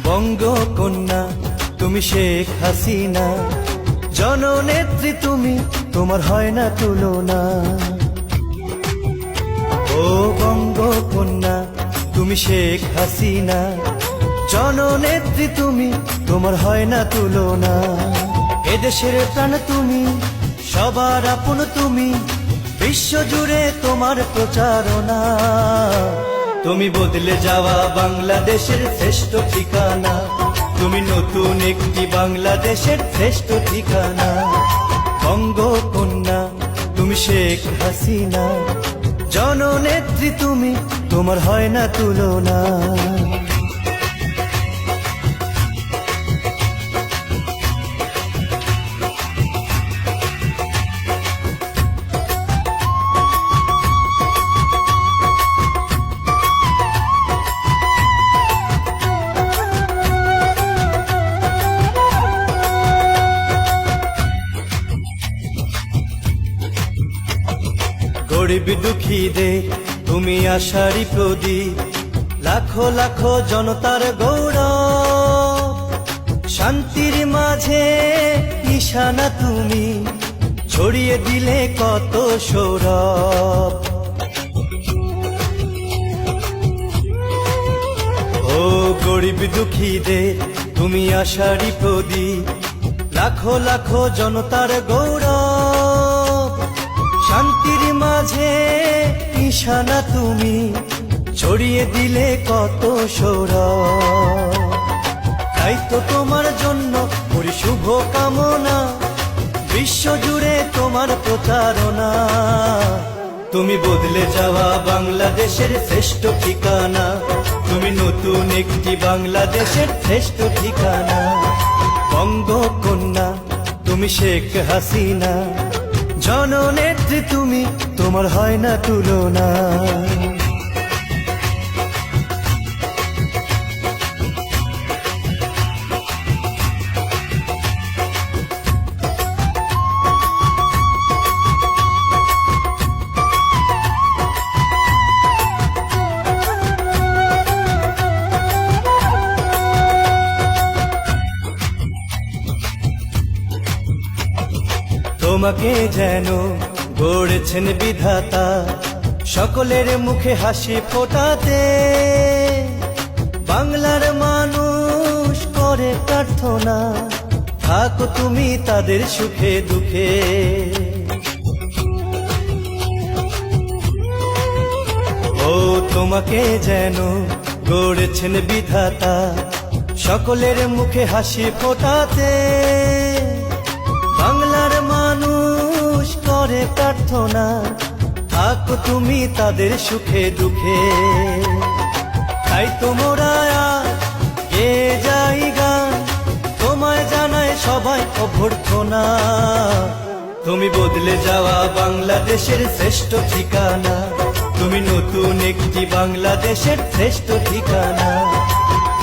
বঙ্গকন্যা তুমি শেখ হাসিনা, জননেত্রী তুমি, তোমার হয় না তুলনা। ও বঙ্গকন্যা তুমি শেখ হাসিনা, জননেত্রী তুমি, তোমার হয় না তুলনা। এদেশের প্রাণ তুমি, সবার আপন তুমি, বিশ্বজুড়ে তোমার প্রচারণা। তুমি বদলে যাওয়া বাংলাদেশের শ্রেষ্ঠ ঠিকানা, তুমি নতুন একটি বাংলাদেশের শ্রেষ্ঠ ঠিকানা। বঙ্গকন্যা তুমি শেখ হাসিনা, জননেত্রী তুমি, তোমার হয় না তুলনা। গরিব দুঃখীদের তুমি আশারি প্রদীপ, লাখো লাখো জনতার গৌরব। শান্তির মাঝে নিশানা তুমি, ছড়িয়ে দিলে কত সৌরভ। ও গরিব দুঃখীদের তুমি আশারি প্রদীপ, লাখো লাখো জনতার গৌরব। শান্তির মাঝে নিশানা তুমি, ছড়িয়ে দিলে কত সৌরভ। তাই তো তোমার জন্য করি শুভ কামনা, বিশ্বজুড়ে তোমার প্রচারণা। তুমি বদলে যাওয়া বাংলাদেশের শ্রেষ্ঠ ঠিকানা, তুমি নতুন একটি বাংলাদেশের শ্রেষ্ঠ ঠিকানা। বঙ্গকন্যা তুমি শেখ হাসিনা, জননেত্রী তুমি, তোমার হয় না তুলনা। তোমাকে যেন গড়েছেন বিধাতা, সকলের মুখে হাসি ফোটাতে। বাংলার মানুষ করে প্রার্থনা, থাকো তুমি তাদের সুখে দুঃখে। ও তোমাকে যেন গড়েছেন বিধাতা, সকলের মুখে হাসি ফোটাতে। বাংলার মানুষ করে প্রার্থনা, থাকো তুমি তাদের সুখে দুঃখে। তাই তোমরা গে যাই গান, তোমায় জানায় সবাই অভ্যর্থনা। তুমি বদলে যাওয়া বাংলাদেশের শ্রেষ্ঠ ঠিকানা, তুমি নতুন একটি বাংলাদেশের শ্রেষ্ঠ ঠিকানা।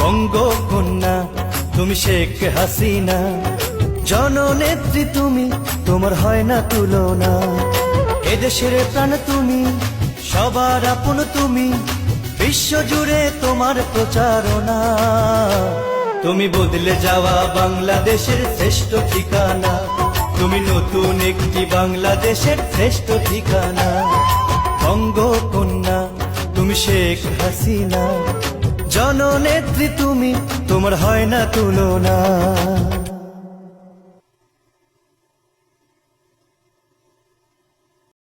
বঙ্গকন্যা তুমি শেখ হাসিনা, জননেত্রী তুমি, তোমার হয় না তুলনা। এদেশের প্রাণ তুমি, সবার আপন তুমি, বিশ্বজুড়ে তোমার প্রচারণা। তুমি বদলে যাওয়া বাংলাদেশের শ্রেষ্ঠ ঠিকানা, তুমি নতুন একটি বাংলাদেশের শ্রেষ্ঠ ঠিকানা। বঙ্গকন্যা তুমি শেখ হাসিনা, জননেত্রী তুমি, তোমার হয় না তুলনা।